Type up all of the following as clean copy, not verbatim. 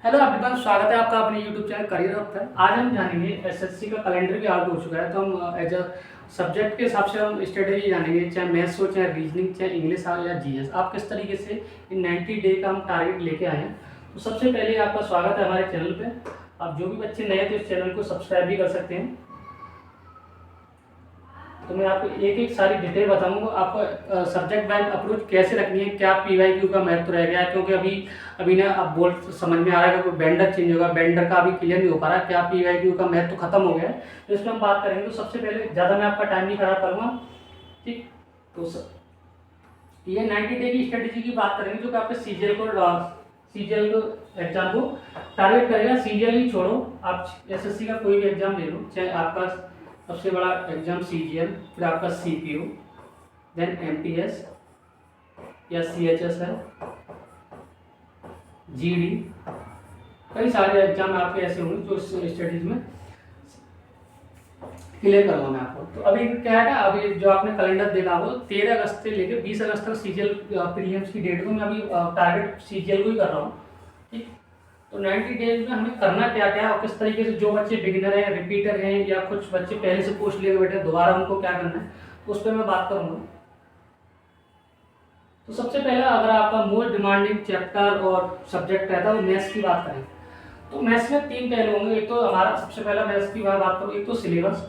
Hello everyone, स्वागत है आपका अपने यूट्यूब चैनल करियर हब पर। आज हम जानेंगे एसएससी का कैलेंडर भी आउट हो चुका है, तो हम एज अ सब्जेक्ट के हिसाब से हम स्ट्रेटेजी जानेंगे, चाहे मैथ्स हो, चाहे रीजनिंग, चाहे इंग्लिश हो या जीएस। आप किस तरीके से इन 90 डे का हम टारगेट लेके आए हैं। तो सबसे पहले आपका स्वागत है हमारे चैनल पे। आप जो भी बच्चे नए हैं तो इस चैनल को सब्सक्राइब भी कर सकते हैं। तो मैं आपको एक एक सारी डिटेल बताऊंगा, आपको सब्जेक्ट वाइज अप्रोच कैसे रखनी है, क्या पीवाईक्यू का महत्व रह गया है, क्योंकि अभी ना अब बोल समझ में आ रहा है कि बेंडर चेंज होगा, बेंडर का अभी क्लियर नहीं हो पा रहा है, क्या पीवाईक्यू का महत्व खत्म हो गया है। तो इसमें हम बात करेंगे। तो सबसे पहले ज़्यादा मैं आपका टाइम नहीं खराब करूँगा, ठीक। तो ये 90 डे की स्ट्रेटेजी की बात करेंगे, जो कि आपके सीजीएल को एग्जाम को टारगेट करेगा। सीजीएल ही छोड़ो, आप एसएससी का कोई भी एग्जाम ले लो, चाहे आपका सबसे बड़ा एग्जाम सीजीएल, फिर आपका सीपीयू, देन एमटीएस या सीएचएस है, जीडी, कई सारे एग्जाम आपके ऐसे होंगे जो स्टडीज में क्लियर करूँगा मैं आपको। तो अभी क्या है ना, अभी जो आपने कैलेंडर देखा हो 13 अगस्त से लेकर 20 अगस्त तक सीजीएल प्रीलिम्स की डेट को मैं अभी टारगेट सीजीएल को ही कर रहा हूँ, ठीक। तो 90 डेज में हमें करना क्या क्या और किस तरीके से, जो बच्चे बिगिनर हैं, रिपीटर हैं, या कुछ बच्चे पहले से पोस्ट लेके बैठे दोबारा उनको क्या करना है, तो उस पर मैं बात करूँगा। तो सबसे पहला, अगर आपका मोस्ट डिमांडिंग चैप्टर और सब्जेक्ट रहता है वो मैथ्स की बात करें, तो मैथ्स में 3 पहलू होंगे। एक तो हमारा सबसे पहला मैथ्स की बात करूँ, एक तो सिलेबस,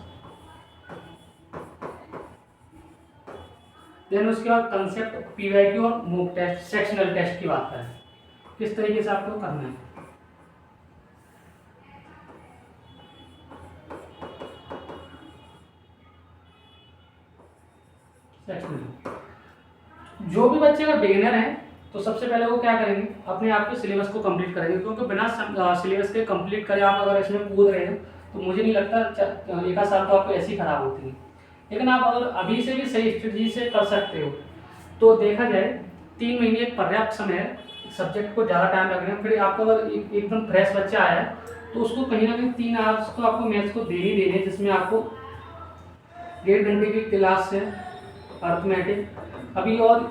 देन उसके बाद कंसेप्ट, पीवाईक्यू और मूक टेस्ट, सेक्शनल टेस्ट की बात करें, किस तरीके से आपको करना है। सेक्शनल, जो भी बच्चे अगर बिगिनर हैं तो सबसे पहले वो क्या करेंगे, अपने आप के सिलेबस को कंप्लीट करेंगे, क्योंकि बिना सिलेबस के कंप्लीट करे आप अगर इसमें कूद रहे हैं तो मुझे नहीं लगता एक आध साल तो आपको ऐसी खराब होती है। लेकिन आप अगर अभी से भी सही स्ट्रेटजी से कर सकते हो तो देखा जाए 3 महीने एक पर्याप्त समय है। सब्जेक्ट को ज़्यादा टाइम लग रहा है, फिर आपको अगर एकदम फ्रेश बच्चा आया है तो उसको कहीं ना कहीं 3 आवर्स तो आपको मैथ्स को देने ही देने हैं, जिसमें आपको 1.5 घंटे की क्लास है अर्थमेटिक। अभी और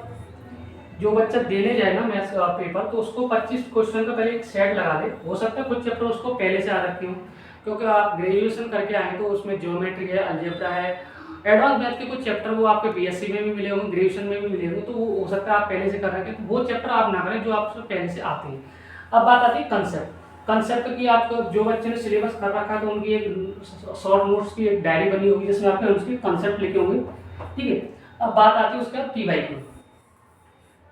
जो बच्चा देने जाए ना मैथ्स पेपर, तो उसको 25 क्वेश्चन का पहले एक सेट लगा दे। हो सकता है कुछ चैप्टर उसको पहले से आ रखे हो, क्योंकि आप ग्रेजुएशन करके आए तो उसमें ज्योमेट्री है, अलजेब्रा है, एडवांस मैथ के कुछ चैप्टर वो आपके बीएससी में भी मिले होंगे, ग्रेजुएशन में भी मिले होंगे, तो वो हो सकता है आप पहले से कर रखे, तो वो चैप्टर आप ना करें जो आपसे पहले से आते हैं। अब बात आती है कंसेप्ट। कंसेप्ट की आपको जो बच्चे ने सिलेबस कर रखा है तो उनकी एक शॉर्ट नोट्स की एक डायरी बनी होगी जिसमें आपने उसके कंसेप्ट लिखे होंगे, ठीक है। अब बात आती है उसका पीवाईक्यू।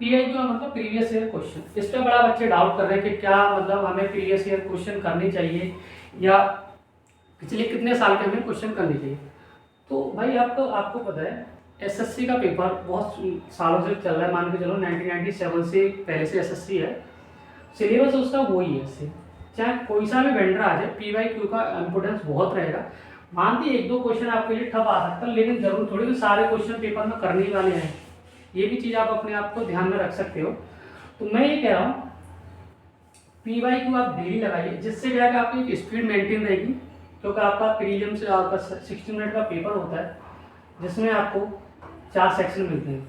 पीवाईक्यू मतलब प्रीवियस ईयर क्वेश्चन। इस पर बड़ा बच्चे डाउट कर रहे हैं कि क्या मतलब हमें प्रीवियस ईयर क्वेश्चन करने चाहिए या पिछले कितने साल के हमें क्वेश्चन करने चाहिए। तो भाई आपको आपको पता है एसएससी का पेपर बहुत सालों से चल रहा है, मान के चलो 1997 से पहले से एसएससी है, सिलेबस उसका वही है। चाहे कोई सा भी वेंडर आ जाए, पीवाईक्यू का इंपोर्टेंस बहुत रहेगा। मानती एक दो क्वेश्चन आपके लिए ठप आ सकता है, लेकिन जरूर थोड़ी सारे क्वेश्चन पेपर में करने ही वाले हैं। ये भी चीज़ आप अपने आप को ध्यान में रख सकते हो। तो मैं ये कह रहा हूँ पीवाईक्यू आप डेली लगाइए, जिससे क्या है कि आपकी एक स्पीड मेंटेन रहेगी, क्योंकि आपका प्रीलिम से आपका 60 मिनट का पेपर होता है जिसमें आपको 4 सेक्शन मिलते हैं।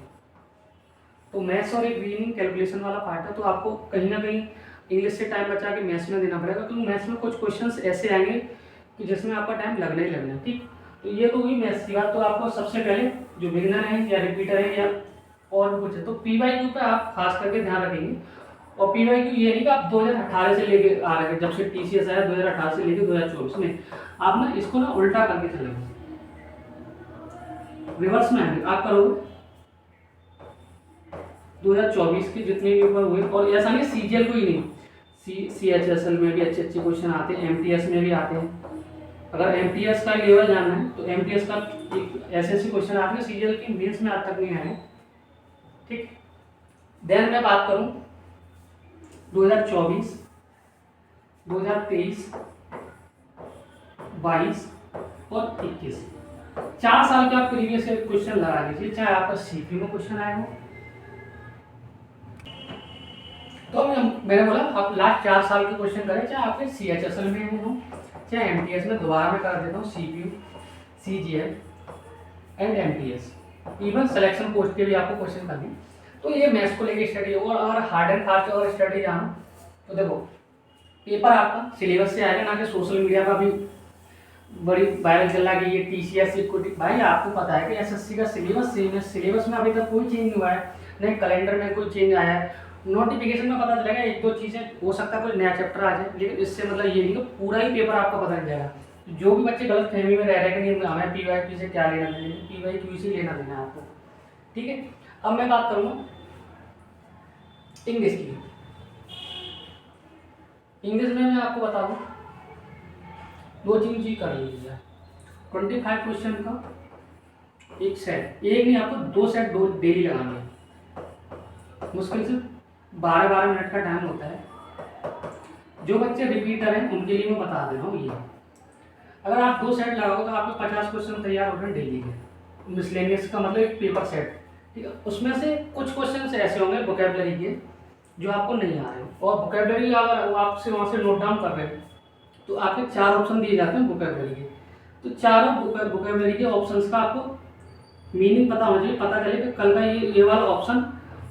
तो मैथ्स और एक रीजनिंग कैलकुलेशन वाला पार्ट है, तो आपको कहीं ना कहीं इंग्लिश से टाइम बचा के मैथ्स में देना पड़ेगा, तो मैथ्स में कुछ क्वेश्चंस ऐसे आएंगे कि जिसमें आपका टाइम लगना ही लगना है, ठीक। तो ये तो हुई मैथ्स की बात। तो आपको सबसे पहले जो बिगिनर है या रिपीटर है या और भी कुछ है, तो पीवाईक्यू पे आप खास करके ध्यान रखेंगे। और पीवाईक्यू ये नहीं कि आप 2018 से लेके आ रहे हैं, जब से टीसीएस आया 2018 से लेके 2024 में, आप ना इसको ना उल्टा करके चलेंगे, रिवर्स में आएंगे। आप करोगे 2024 के जितने भी पेपर हुए, और ऐसा नहीं सीजीएल को ही नहीं, सीएचएसएल में भी अच्छे अच्छे क्वेश्चन आते हैं, एमटीएस में भी आते हैं। अगर एमटीएस का लेवल जानना है तो एमटीएस का एक ऐसे ऐसे क्वेश्चन आपने सीजीएल की मेंस में आज तक नहीं आए, ठीक। देन मैं बात करूं 2024, 2023, 22 और 21, 4 साल के आप प्रीवियस क्वेश्चन लगा लीजिए, चाहे आपका सीपी में क्वेश्चन आए हो। तो मैंने बोला आप लास्ट 4 साल के क्वेश्चन करें, चाहे आपके सीएचएसएल में हो, चाहे एमटीएस में। दोबारा मैं कर देता हूँ CPU, CGL and MTS, even selection post के भी आपको क्वेश्चन करने। तो ये मैथ्स को लेके स्टडी। और अगर हार्ड एंड फास्ट और स्टडी जानो तो देखो पेपर आपका सिलेबस से आएगा, ना कि सोशल मीडिया पर भी बड़ी वायरल चल रहा है कि ये TCS को। भाई आपको पता है कि SSC का सिलेबस सेम है, सिलेबस में अभी तक कोई चेंज नहीं हुआ है, नहीं कैलेंडर में कोई चेंज आया है। नोटिफिकेशन में पता चलेगा एक दो चीज़ें, हो सकता है कुछ नया चैप्टर आ जाए, लेकिन इससे मतलब ये नहीं कि पूरा ही पेपर आपका पता चल जाएगा। जो भी बच्चे गलत फहमी में रह रहे हैं कि नहीं हमें PYQ से क्या लेना देना, PYQ से लेना देना है आपको, ठीक है। अब मैं बात करूँगा इंग्लिश की। इंग्लिश में मैं आपको बता दूँ, दो तीन चीज कर लीजिए। 25 क्वेश्चन का एक सेट, एक नहीं आपको 2 सेट डेली लगाने हैं। मुश्किल से 12-12 मिनट का टाइम होता है। जो बच्चे रिपीटर हैं उनके लिए मैं बता दे रहा हूँ, ये अगर आप 2 सेट लगाओगे तो आपके 50 क्वेश्चन तैयार हो रहे हैं डेली के। मिसलेनियस का मतलब एक पेपर सेट, ठीक है। उसमें से कुछ क्वेश्चन ऐसे होंगे वोकैबुलरी के जो आपको नहीं आ रहे हो, और वोकैबुलरी अगर आपसे वहाँ से नोट डाउन कर रहे हैं तो आपके 4 ऑप्शन दिए जाते हैं वोकैबुलरी के। तो चारों वोकैबुलरी के ऑप्शंस का आपको मीनिंग पता होना चाहिए। पता चले कि कल का ये वाला ऑप्शन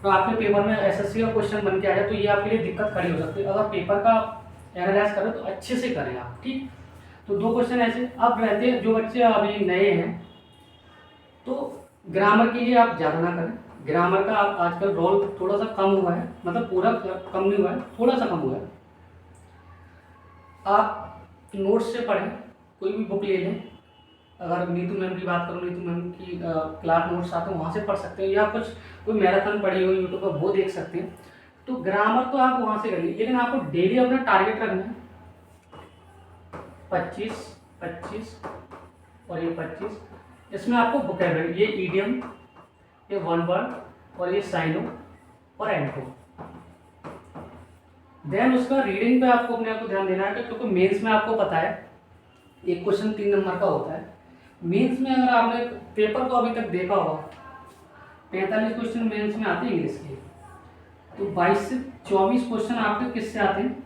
तो आपके पेपर में SSC का क्वेश्चन बन के आया तो ये आपके लिए दिक्कत खड़ी हो सकती है। अगर पेपर का एनालाइज करें तो अच्छे से करें आप, ठीक। तो 2 क्वेश्चन ऐसे अब रहते हैं। जो बच्चे अभी नए हैं तो ग्रामर के लिए आप ज़्यादा ना करें। ग्रामर का आप आजकल रोल थोड़ा सा कम हुआ है, मतलब पूरा कम नहीं हुआ है, थोड़ा सा कम हुआ है। आप नोट्स से पढ़ें, कोई भी बुक ले लें। अगर नीतू मैम की बात करूँ, नीतू मैम की क्लास नोट्स आते हैं, वहाँ से पढ़ सकते हैं, या कुछ कोई मैराथन पढ़ी हो यूट्यूब पर वो देख सकते हैं। तो ग्रामर तो आप वहाँ से करिए, लेकिन आपको डेली अपना टारगेट रखना है 25 और ये 25। इसमें आपको वोकैबुलरी, ये ईडियम, ये वन वर्ड और ये साइनो और एंटो। देन उसका रीडिंग पे आपको अपने आप को ध्यान देना है, क्योंकि मेंस में आपको पता है एक क्वेश्चन 3 नंबर का होता है। मेंस में अगर आपने पेपर को अभी तक देखा होगा 45 क्वेश्चन मेंस में आते हैं इंग्लिश के, तो 22 से 24 क्वेश्चन आपके किससे आते हैं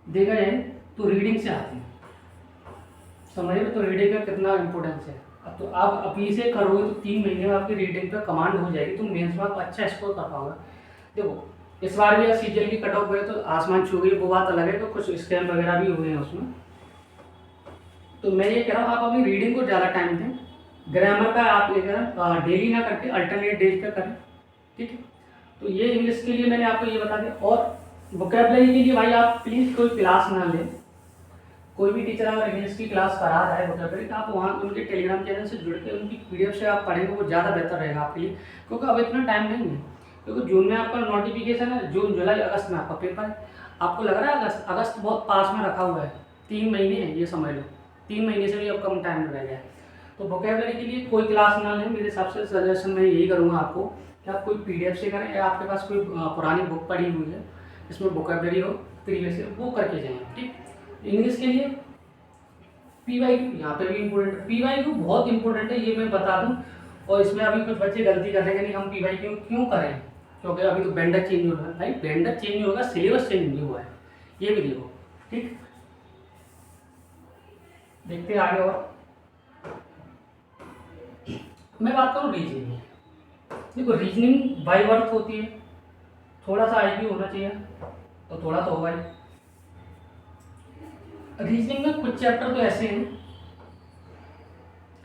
देखा जाए तो रीडिंग से आते हैं। समझिए तो रीडिंग का कितना इंपॉर्टेंस है। अब तो आप अभी से करोगे तो 3 महीने में आपकी रीडिंग पे कमांड हो जाएगी, तो मेंस में आप अच्छा स्कोर कर पाओगे। देखो इस बार भी CGL की कट ऑफ गए तो आसमान छू गई, वो बात अलग है, तो कुछ स्कैम वगैरह भी हुए हैं उसमें। तो मैं ये कह रहा हूँ आप अपनी रीडिंग को ज़्यादा टाइम दें। ग्रामर का आप ये करें डेली ना करके अल्टरनेट डेज पे करें, ठीक है। तो ये इंग्लिश के लिए मैंने आपको ये बता दिया। और वोकैबुलरी के लिए भाई आप प्लीज़ कोई क्लास ना लें। कोई भी टीचर अगर इंग्लिश की क्लास करा रहा है वोकैबुलरी, तो आप वहाँ उनके टेलीग्राम चैनल से जुड़ के उनकी PDF से आप पढ़ेंगे, वो ज़्यादा बेहतर रहेगा आपके लिए, क्योंकि अब इतना टाइम नहीं है। क्योंकि जून में आपका नोटिफिकेशन है, जून जुलाई अगस्त में आपका पेपर है। आपको लग रहा है अगस्त बहुत पास में रखा हुआ है, 3 महीने हैं ये समझ लो, 3 महीने से भी अब कम टाइम रह गया है। तो वोकैबुलरी के लिए कोई क्लास ना लें, मेरे हिसाब से सजेशन मैं यही करूँगा आपको कि आप कोई PDF से करें, या आपके पास कोई पुरानी बुक पड़ी हुई है इसमें वोकैबुलरी हो प्रीवियस वो करके जाएँ, ठीक। इंग्लिश के लिए PYQ यहाँ पे भी इम्पोर्टेंट है। PYQ बहुत इंपॉर्टेंट है, ये मैं बता दूँ। और इसमें अभी कुछ बच्चे गलती कर रहे हैं कि नहीं हम PYQ क्यों करें, क्योंकि अभी तो वेंडर चेंज हो रहा है। भाई वेंडर चेंज होगा, सिलेबस चेंज नहीं हुआ है, ये भी देखो, ठीक। देखते हैं आगे। और मैं बात करूँ रीजनिंग। देखो रीजनिंग बाय बर्थ होती है, थोड़ा सा IQ होना चाहिए, तो थोड़ा तो होगा ही। रीजनिंग में कुछ चैप्टर तो ऐसे हैं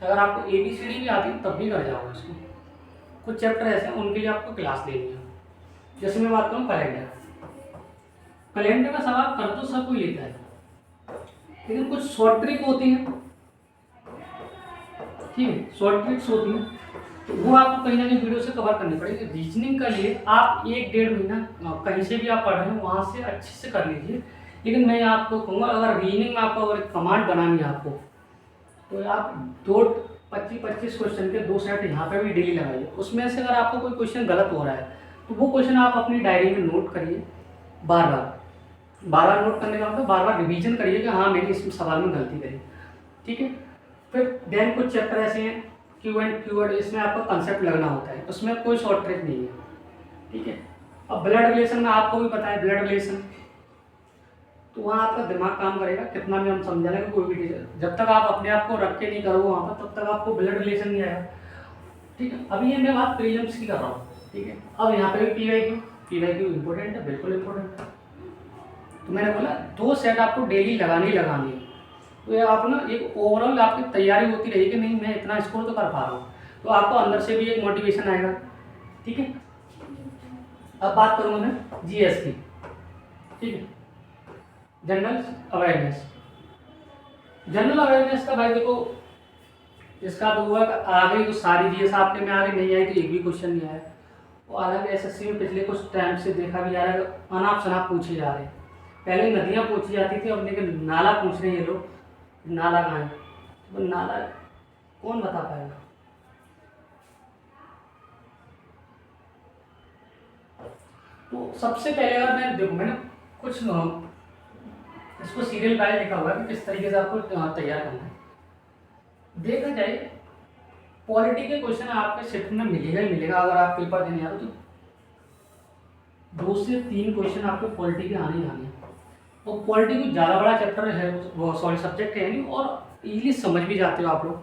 अगर आपको ABCD भी आती है तब भी कर जाओगे इसको। कुछ चैप्टर ऐसे हैं उनके लिए आपको क्लास लेनी है। जैसे मैं बात करूँ कैलेंडर, कैलेंडर का सवाल कर तो सब कोई लेता है, लेकिन कुछ शॉर्ट ट्रिक होती है, ठीक है, शॉर्ट ट्रिक्स होती हैं, तो वो आपको कहीं ना कहीं वीडियो से कवर करनी पड़ेगी। रीजनिंग के लिए आप 1-1.5 महीना कहीं से भी आप पढ़ रहे हो वहाँ से अच्छे से कर लीजिए। लेकिन मैं आपको कहूँगा अगर रीजनिंग में आपको अगर कमांड बनानी है आपको, तो आप 25 क्वेश्चन के 2 सेट यहाँ पे भी डेली लगाइए। उसमें से अगर आपको कोई क्वेश्चन गलत हो रहा है तो वो क्वेश्चन आप अपनी डायरी में नोट करिए, बार बार नोट करने का मतलब बार रिवीजन करिए कि हाँ मैंने इस सवाल में गलती करी, ठीक है। फिर देन कुछ चैप्टर ऐसे हैं Q&A, इसमें आपको कंसेप्ट लगना होता है, उसमें कोई शॉर्ट ट्रिक नहीं है, ठीक है। अब ब्लड रिलेशन में आपको भी पता है ब्लड रिलेशन, तो वहाँ आपका दिमाग काम करेगा, कितना भी हम समझा लेंगे कोई भी टीचर, जब तक आप अपने आप को रख के नहीं करोगे वहाँ पर तब तक आपको ब्लड रिलेशन नहीं आएगा, ठीक है। अभी ये मैं बात प्रीलिम्स की कर रहा हूँ, ठीक है। अब यहाँ पे भी PYQ इम्पोर्टेंट है, बिल्कुल इम्पोर्टेंट है। तो मैंने बोला 2 सेट आपको डेली लगानी ही लगानी है। तो ये आप ना एक ओवरऑल आपकी तैयारी होती रहेगी कि नहीं मैं इतना स्कोर तो कर पा रहा हूँ, तो आपको अंदर से भी एक मोटिवेशन आएगा। ठीक है, अब बात करूँगा मैं जीएस की। ठीक है, जनरल अवेयरनेस। जनरल अवेयरनेस का भाई देखो, इसका तो हुआ आ गई तो सारी जीएस आपके में आ गई, नहीं आई तो एक भी क्वेश्चन नहीं आया। वो अलग एसएससी में पिछले कुछ टाइम से देखा भी जा रहा है, अनाप शनाप पूछे जा रहे हैं। पहले नदियाँ पूछी जाती थी, अब लेकिन नाला पूछ रहे हैं ये लोग, नाला कहाँ है। तो नाला कौन बता पाएगा। तो सबसे पहले अगर मैं देखो, मैंने कुछ इसको सीरियल बाय लिखा हुआ है कि किस तरीके से आपको तैयार करना है। देखा जाए पॉलिटी के क्वेश्चन आपके शिफ्ट में मिलेगा ही मिलेगा, अगर आप पेपर देने आ रहे हो तो 2 से 3 क्वेश्चन आपको पॉलिटी के आने ही आने हैं। और पॉलिटी कुछ ज़्यादा बड़ा चैप्टर है, वो सॉरी सब्जेक्ट है नहीं, और इजीली समझ भी जाते हो आप लोग।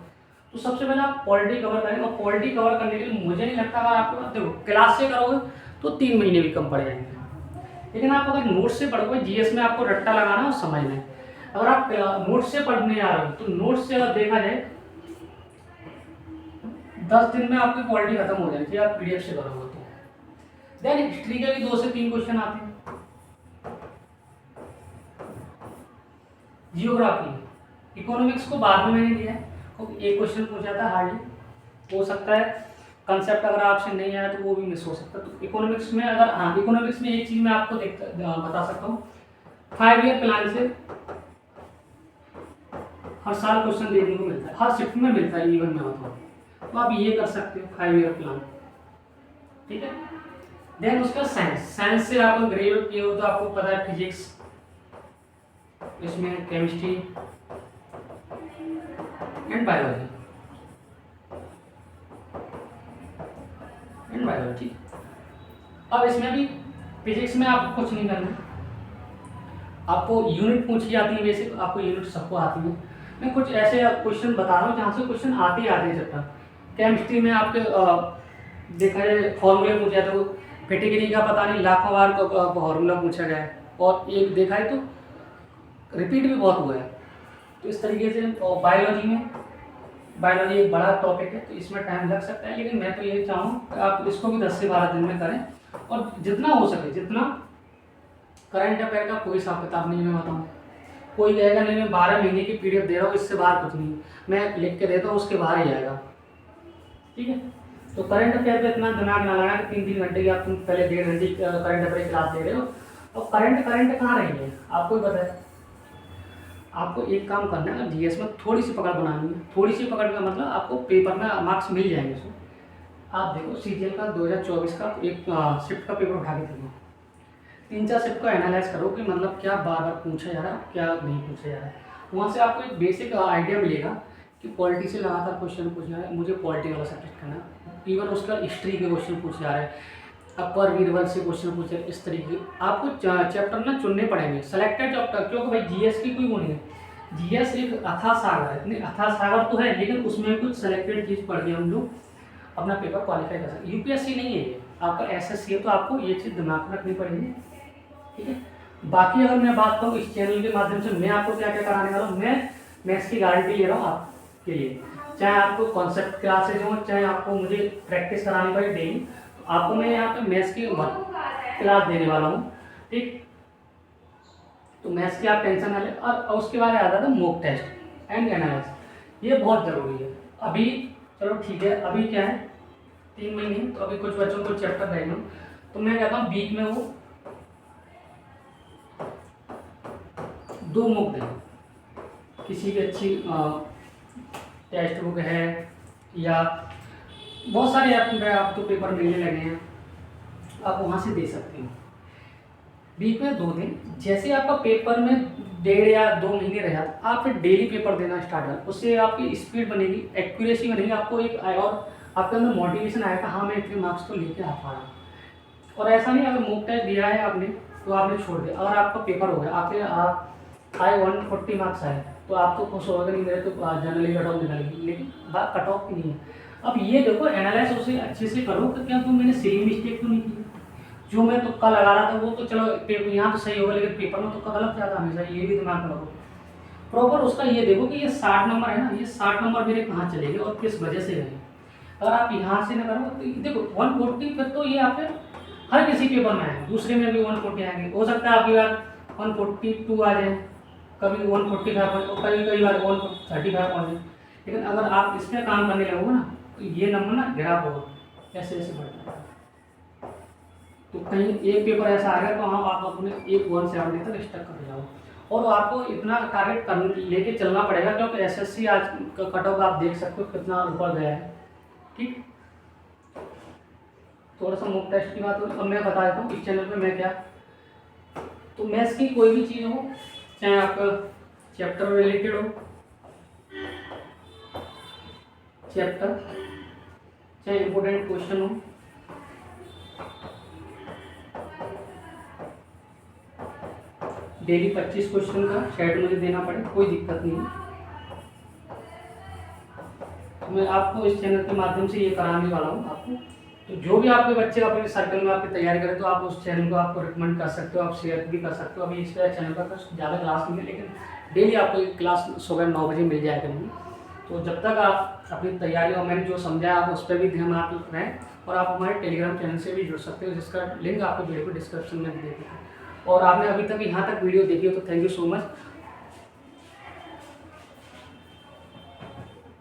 तो सबसे पहले आप पॉलिटी कवर करें, और पॉलिटी कवर करने के लिए मुझे नहीं लगता अगर आप देखो क्लास से करोगे तो 3 महीने भी कम पड़ जाएंगे। लेकिन आप अगर नोट से पढ़ोगे, जीएस में आपको रट्टा लगाना है और समझना है। अगर आप नोट से पढ़ने आ रहे हो तो नोट से अगर देखा जाए 10 दिन में आपकी पॉलिटी खत्म हो जाएगी आप पीडीएफ से करोगे तो। देन हिस्ट्री के भी 2 से 3 क्वेश्चन आते हैं। जियोग्राफी, इकोनॉमिक्स को बाद में मैंने लिया है, क्योंकि एक क्वेश्चन पूछा था हार्डली, हो सकता है कंसेप्ट अगर आपसे नहीं आया तो वो भी मिस हो सकता है। तो इकोनॉमिक्स में अगर हाँ, इकोनॉमिक्स में एक चीज़ मैं आपको बता सकता हूँ, 5 ईयर प्लान से हर साल क्वेश्चन देखने को मिलता है, हर शिफ्ट में मिलता है इवन में बताऊँ, तो आप ये कर सकते हो 5 ईयर प्लान। ठीक है, देन उसका साइंस, साइंस से आप ग्रेजुएट किए हो तो आपको पता है फिजिक्स, इसमें केमिस्ट्री एंड बायोलॉजी बायोलॉजी। अब इसमें भी फिजिक्स में आपको कुछ नहीं करना, आपको यूनिट पूछी जाती है, बेसिक आपको यूनिट सबको आती है। मैं कुछ ऐसे क्वेश्चन बता रहा हूँ जहाँ से क्वेश्चन आते हैं चैप्टर। केमिस्ट्री में आपके देखा जाए फॉर्मूले पूछा है तो कैटेगरी का पता नहीं लाखों बार फॉर्मूला पूछा गया है, और एक देखा है तो रिपीट भी बहुत हुआ है। तो इस तरीके से बायोलॉजी में, बायोलॉजी एक बड़ा टॉपिक है तो इसमें टाइम लग सकता है, लेकिन मैं तो ये चाहूँ कि आप इसको भी 10 से 12 दिन में करें, और जितना हो सके जितना। करंट अफेयर का कोई हिसाब किताब नहीं मैं बताऊँ, कोई कहेगा नहीं मैं 12 महीने की पीडीएफ दे रहा हूँ, इससे बाहर कुछ नहीं, मैं लिख के देता हूँ उसके बाहर ही आएगा। ठीक है, तो करंट अफेयर पे इतना दिमाग ना लगा कि 3-3 घंटे की आप तुम पहले 1.5 घंटे करंट अफेयर क्लास दे रहे हो, और करंट कहाँ रही है आपको ही पता है। आपको एक काम करना है, जीएस में थोड़ी सी पकड़ बनानी है। थोड़ी सी पकड़ का मतलब आपको पेपर में मार्क्स मिल जाएंगे उसमें। आप देखो सीजीएल का 2024 का एक शिफ्ट का पेपर उठा के देखो, 3-4 शिफ्ट को एनालाइज करो कि मतलब क्या बार बार पूछा जा रहा है, क्या नहीं पूछा जा रहा है। वहाँ से आपको एक बेसिक आइडिया मिलेगा कि पॉलिटी से लगातार क्वेश्चन पूछ रहा है, मुझे पॉलिटी वाला सब्जेक्ट करना है। इवन उसका हिस्ट्री के क्वेश्चन पूछे जा रहे हैं, अपर बीरबल से क्वेश्चन पूछे, इस तरीके आपको चैप्टर ना चुनने पड़ेंगे, सेलेक्टेड चैप्टर, क्योंकि भाई जीएस की कोई वो नहीं है। जीएस एक अथाह सागर है, नहीं अथाह सागर तो है, लेकिन उसमें कुछ सेलेक्टेड चीज़ पढ़ के हम लोग अपना पेपर क्वालिफाई कर सकते। यूपीएससी नहीं है ये, आपका एसएससी है, तो आपको ये चीज़ दिमाग में रखनी पड़ेगी। ठीक है, बाकी अगर मैं बात करूँ इस चैनल के माध्यम से मैं आपको क्या क्या कराने वाला हूँ, मैं मैथ्स की गारंटी ले रहा हूँ आपके लिए। चाहे आपको कॉन्सेप्ट क्लासेज हो, चाहे आपको मुझे प्रैक्टिस करानी पड़े डेली, तो आपको मैं यहाँ पे मैथ्स की क्लास देने वाला हूँ। ठीक, तो मैथ्स की आप टेंशन ना लें। और उसके बाद आता था मॉक टेस्ट एंड एनालिसिस, ये बहुत ज़रूरी है अभी। चलो ठीक है, अभी क्या है 3 महीने, तो अभी कुछ बच्चों को चैप्टर रहेगा, तो मैं कहता हूँ वीक में वो 2 मॉक दें। किसी भी अच्छी टेक्स्ट बुक है या बहुत सारे ऐप में आपको पेपर मिलने लगे हैं, आप वहाँ से दे सकते हो। वीक में 2 दिन, जैसे आपका पेपर में 1.5 या 2 महीने रहा तो आप फिर डेली पेपर देना स्टार्ट करें। उससे आपकी स्पीड बनेगी, एक्यूरेसी बनेगी, आपको एक और आपके अंदर मोटिवेशन आएगा, हाँ मैं इतने मार्क्स तो लेके आ पा रहा हूँ। और ऐसा नहीं अगर मॉक टेस्ट दिया है आपने तो आपने छोड़ दिया। अगर आपका पेपर हो गया, आपके आए 140 मार्क्स आए तो आप तो खुश होगा नहीं, मेरे तो जनरली कट ऑफ निकलेगी, लेकिन बात कट ऑफ की नहीं है। अब ये देखो एनालाइज उसे अच्छे से करो कि क्या तुम मैंने सिली मिस्टेक तो नहीं की, जो मैं तुक्का लगा रहा था वो तो चलो यहाँ तो सही होगा, लेकिन पेपर में तुक्का गलत जाता हमेशा, ये भी दिमाग में रखो। प्रॉपर उसका ये देखो कि ये 60 नंबर है ना, ये 60 नंबर मेरे कहाँ चले गए और किस वजह से गए। अगर आप यहाँ से ना करो तो देखो 140, फिर तो ये आपके हर किसी पेपर में है, दूसरे में भी 140 आएंगे। हो सकता है आपकी बार 142 आ जाए, कभी 145 और कई बार 135 आ जाए। लेकिन अगर आप इसमें काम करने लगोगे ना तो ये नंबर ना गिराव होगा, ऐसे ऐसे बढ़ता है। तो कहीं एक पेपर ऐसा आ गया तो हाँ आप अपने एक 170 तक स्टक कर जाओ। और आपको इतना टारगेट कर लेके चलना पड़ेगा, क्योंकि एसएससी आज का कट ऑफ आप देख सकते हो कितना ऊपर गया है। ठीक, थोड़ा सा मॉक टेस्ट की बात हो। अब मैं बता देता हूँ इस चैनल पे मैं क्या, तो मैथ्स की कोई भी चीज़ हो, चाहे आपका चैप्टर रिलेटेड हो, चैप्टर चाहे इम्पोर्टेंट क्वेश्चन हो, डेली 25 क्वेश्चन का सेट मुझे देना पड़े, कोई दिक्कत नहीं है। तो मैं आपको इस चैनल के माध्यम से ये कराने वाला हूँ आपको। तो जो भी आपके बच्चे अपने सर्कल में आपकी तैयारी करें तो आप उस चैनल को आपको रिकमेंड कर सकते हो, आप शेयर भी कर सकते हो। अभी इस चैनल पर ज़्यादा क्लास नहीं है, लेकिन डेली आपको एक क्लास सुबह 9 बजे मिल जाएगा नहीं। तो जब तक आप अपनी तैयारी और मैंने जो समझाया आप उस पर भी ध्यान आप रहें। और आप हमारे टेलीग्राम चैनल से भी जुड़ सकते हो, जिसका लिंक आपको वीडियो को डिस्क्रिप्शन में दे देंगे। और आपने अभी तक यहाँ तक वीडियो देखी हो तो थैंक यू सो मच।